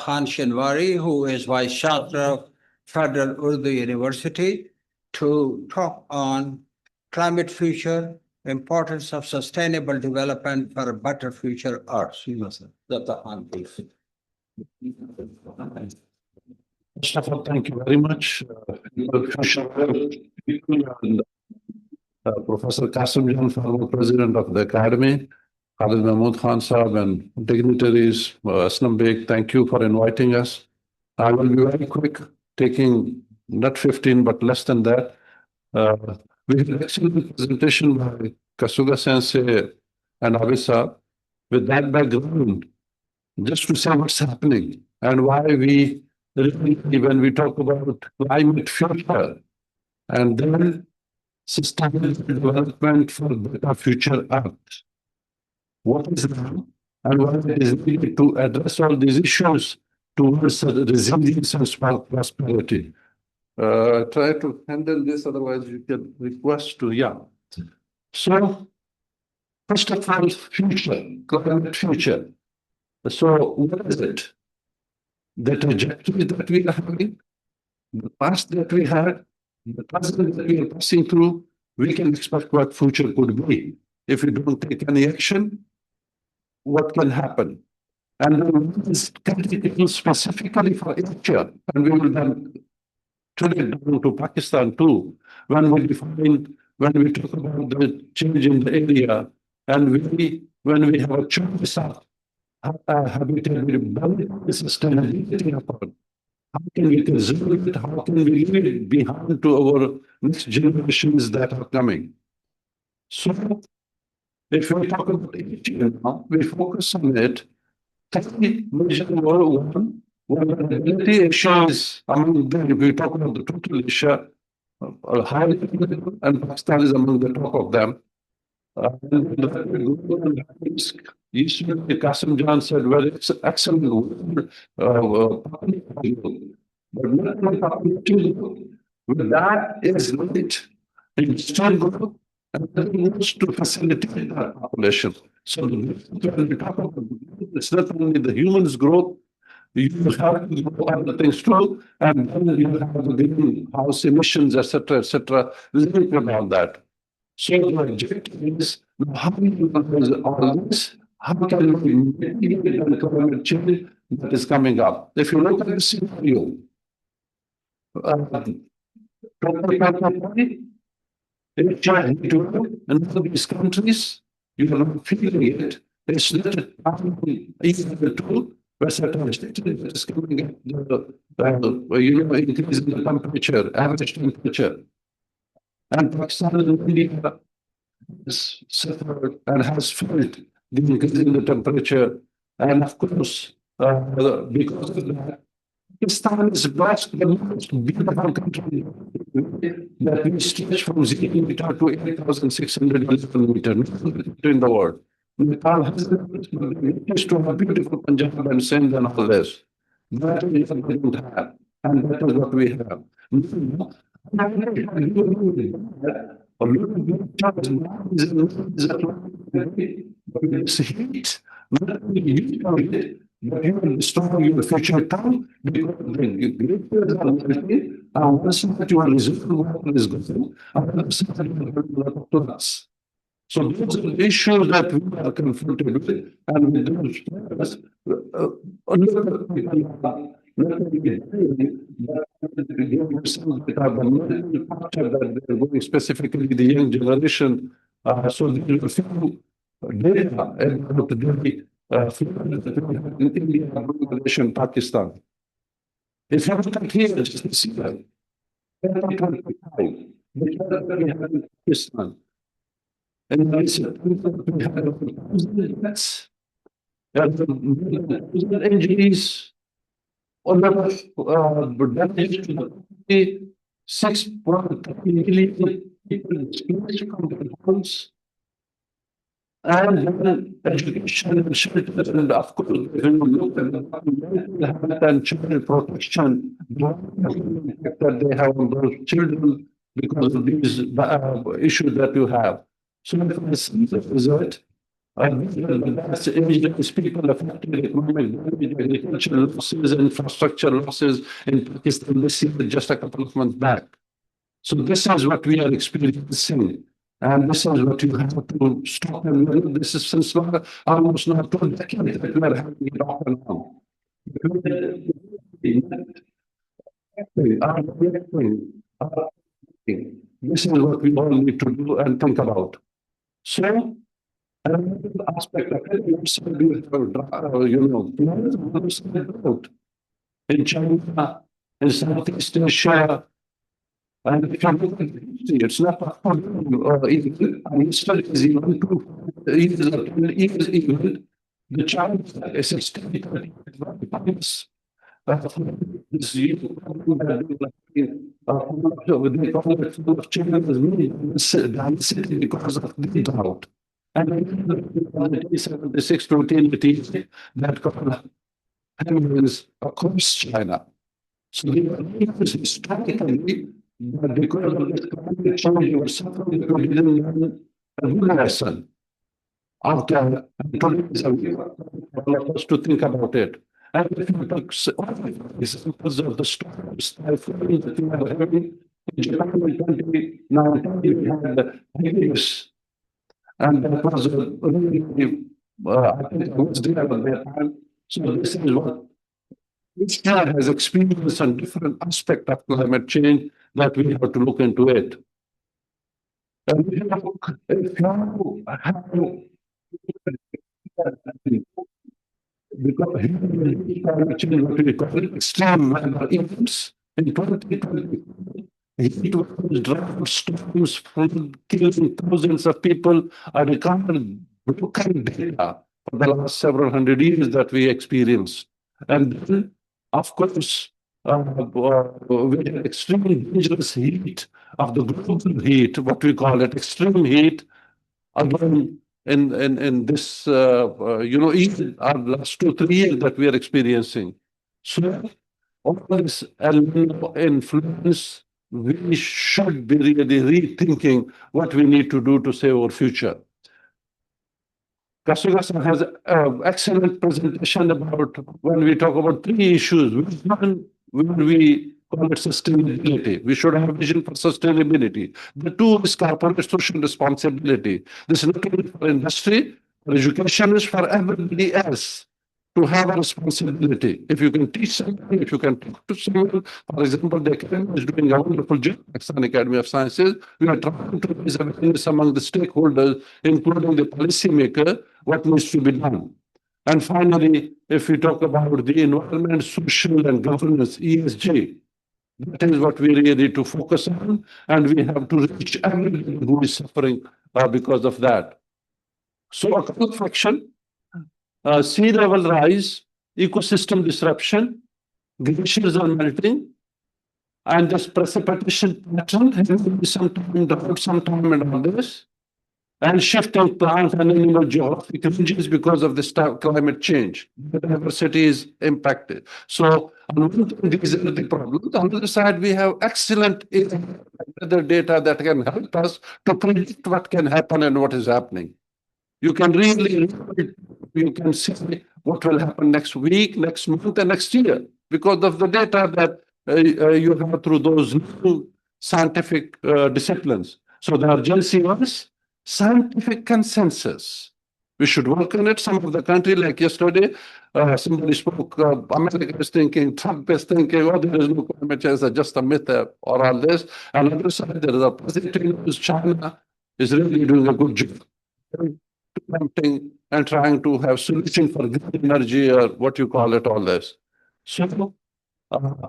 Khan Shinwari, who is Vice Chancellor of Federal Urdu University, to talk on climate future, importance of sustainable development for a better future Earth. Dr. Khan, please. First of all, thank you very much, people and Professor Qasim Jan, former president of the Academy, Khalid Mahmood Khan Saab, and dignitaries, Aslam Beg, thank you for inviting us. I will be very quick, taking not 15, but less than that. We had an excellent presentation by Kasuga Sensei and Abisa. With that background, just to say what's happening and why we really, when we talk about climate future and then sustainable development for better future Earth. What is now and what it is needed to address all these issues towards resilience and prosperity. Try to handle this, otherwise you can request to, yeah. So, first of all, future, climate future. So, what is it? The trajectory that we are having, the past that we had, the present that we are passing through, we can expect what future could be. If we don't take any action, what can happen? And then this critical specifically for Asia, and we will then turn it down to Pakistan too, when we talk about the change in the area, and when we have a choice of habitability, sustainability upon. How can we preserve it? How can we leave it behind to our next generations that are coming? So, if we talk about Asia now, we focus on it. Three major one, vulnerability issues among them. If we talk about the total Asia, high level, and Pakistan is among the top of them. Yesterday, Qasim Jan said, well, it's excellent. But with that is not industrial growth and needs to facilitate that population. So when we talk about it's not only the humans' growth, you have to grow other things too, and then you have the greenhouse emissions, etc., linked about that. So the objective is how we utilize all this, how can we mitigate the climate change that is coming up. If you look at the scenario, and all these countries, you are not feeling it. It's not even the tool, but it is coming up, increasing the temperature, average temperature. And Pakistan and India has suffered and has felt the increase in the temperature. And of course, because of that, Pakistan is blessed the most beautiful country that we stretch from 0 meter to 8,611 meters in the world. Nepal has used to have beautiful Punjab and Sindh and all this. That is what we don't have, and that is what we have. It's heat, not only you but you will destroy your future time because the glaciers are melting, and once that your reservoir is gone, and suddenly to us. So those are the issues that we are confronted with, and we those that they're going specifically the young generation. So there are a few data about the in India, Bangladesh, and Pakistan. If you look at here, just see that 2025, we have in Pakistan, and we have 1,000 deaths, and injuries, a lot of damage to the country, 6.3 million people displaced from their homes. And education and shelter, and of course, when you look at the mental health and child protection, that they have on those children because of these issues that you have. So if I see the result, That's indigenous people affected economic damage, agricultural losses, infrastructure losses in Pakistan this year, just a couple of months back. So this is what we are experiencing. And this is what you have to stop. And this is since almost now 2 decades that we are having it off and on. This is what we all need to do and think about. So, another aspect of it, in China, in Southeast Asia, and if you look at history, it's not even, history is even 2 years or 10 years even, the China is 60, this year, they call it China's density because of the drought. And in 1976 to 1880, that caused famines across China. So they were historically that because of this climate change, they were suffering because they didn't learn a good lesson. After today is a week for us to think about it. And if you take examples of the storms, typhoons that we are having in Japan in 2019, we had the Hagibis. And that was really, I think I was there at that time. So this is what each year has experienced a different aspect of climate change that we have to look into it. And if you have because climate change, what we call it, extreme weather events in 2020, heat waves, drought, storms, flood, killing thousands of people are recovered broken data for the last several hundred years that we experienced. And then, of course, with extremely dangerous heat of the global heat, what we call it, extreme heat, again, in this, even our last 2-3 years that we are experiencing. So, all this influence, we should be really rethinking what we need to do to save our future. Kasuga has an excellent presentation about when we talk about 3 issues. One, when we call it sustainability, we should have a vision for sustainability. The 2 is corporate social responsibility. This is not only for industry, for education, is for everybody else to have a responsibility. If you can teach someone, if you can talk to someone, for example, the Academy is doing a wonderful job, Pakistan Academy of Sciences. We are trying to raise awareness among the stakeholders, including the policymaker, what needs to be done. And finally, if we talk about the environment, social and governance, ESG, that is what we really need to focus on, and we have to reach everybody who is suffering because of that. So a couple of action. Sea level rise, ecosystem disruption, glaciers are melting, and this precipitation pattern has been sometime drought, sometime and all this, and shifting plant and animal geographic ranges because of this climate change. The diversity is impacted. So on one thing, these are the problems. On the other side, we have excellent weather data that can help us to predict what can happen and what is happening. You can really, you can see what will happen next week, next month, and next year because of the data that you have through those new scientific disciplines. So the urgency was scientific consensus. We should work on it. Some of the country, like yesterday, somebody spoke, America is thinking, Trump is thinking, oh, there is no climate change, it's just a myth or all this. And on the other side, there is a positive news. China is really doing a good job and trying to have solution for green energy or what you call it, all this. So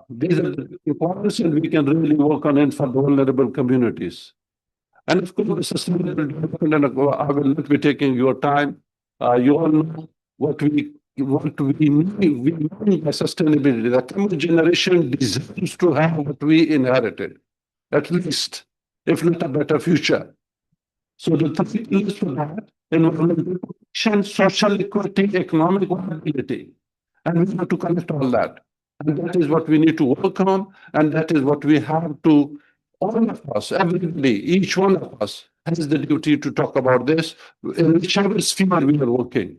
these are the importance, and we can really work on it for the vulnerable communities. And of course, sustainable development, and I will not be taking your time. You all know what we mean by sustainability. The coming generation deserves to have what we inherited, at least, if not a better future. So the 3 pillars for that: environmental protection, social equity, economic viability. And we have to connect all that. And that is what we need to work on, and that is what we have to all of us, everybody, each one of us has the duty to talk about this in whichever sphere we are working.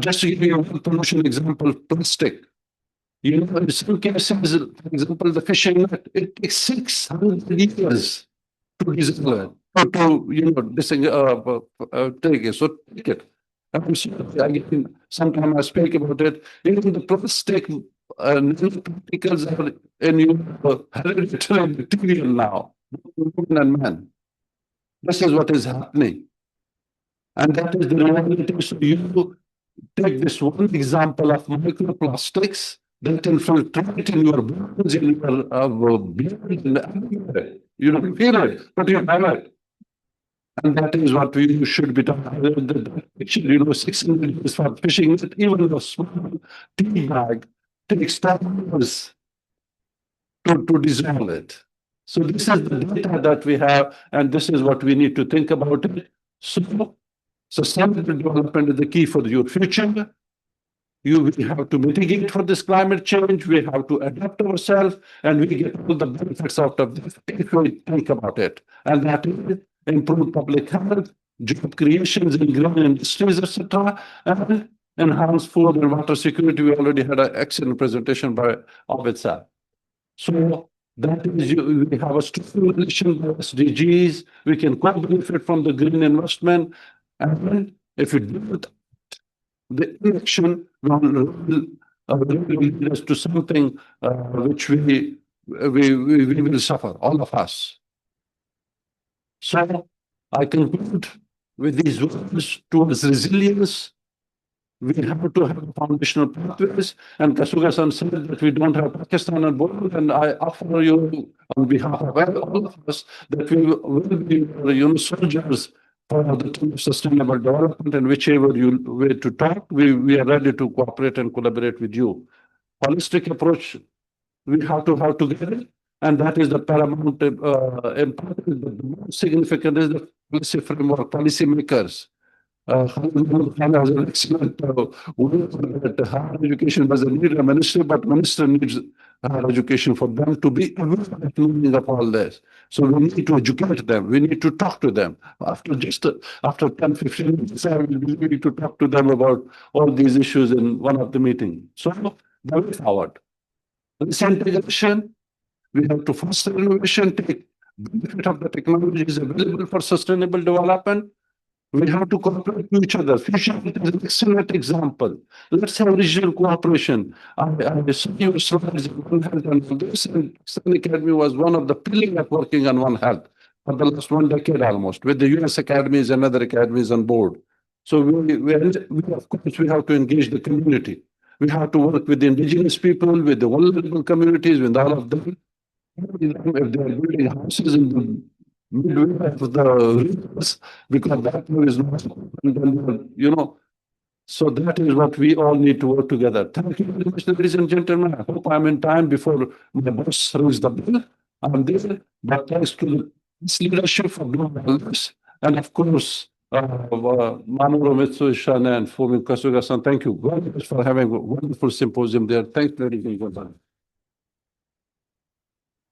Just to give you one pollution example, plastic. You know, in some cases, for example, the fishing net, it takes 600 years to dissolve it, take it. So take it. I'm sorry, again, sometime I speak about it. Even the plastic nanoparticles are in your hereditary material now, women and men. This is what is happening. And that is the reality. So you take this one example of microplastics that infiltrate in your bones, in your blood, and everywhere. You don't feel it, but you have it. And that is what we should be talking. You know, 600 years for fishing, even a small tea bag takes 10 years to dissolve it. So this is the data that we have, and this is what we need to think about it. So sustainable development is the key for your future. We have to mitigate for this climate change. We have to adapt ourselves, and we get all the benefits out of this if we think about it. And that is improved public health, job creations in green industries, etc., and enhanced food and water security. We already had an excellent presentation by Abid. So that is, we have a strong relation with SDGs. We can co-benefit from the green investment, and if we do it, the election will lead us to something which we will suffer, all of us. So I conclude with these words towards resilience. We have to have foundational pathways, and Kasuga-san said that we don't have Pakistan on board, and I offer you on behalf of all of us that we will be soldiers for the term of sustainable development, and whichever way to talk, we are ready to cooperate and collaborate with you. Holistic approach we have to have together, and that is the paramount important. The most significant is the policy framework, policy makers. Khan has an excellent word that higher education doesn't need a minister, but minister needs higher education for them to be aware of all this. So we need to educate them. We need to talk to them. After 10, 15 minutes, I will be ready to talk to them about all these issues in one of the meetings. So the way forward. This integration, we have to foster innovation, take benefit of the technologies available for sustainable development. We have to cooperate with each other. Fusion is an excellent example. Let's have regional cooperation. I saw your slides in One Health, and this Sun Academy was one of the pillars of working on One Health for the last 1 decade almost, with the US academies and other academies on board. So we of course, we have to engage the community. We have to work with the indigenous people, with the vulnerable communities, with all of them. If they are building houses in the midway of the rivers, because that is not, so that is what we all need to work together. Thank you very much, ladies and gentlemen. I hope I'm in time before my boss rings the bell. I'm there, but thanks to this leadership for doing all this. And of course, Manuro Mitsuishan and Fumi Kasuga-san, thank you very much for having a wonderful symposium there. Thanks, ladies and gentlemen.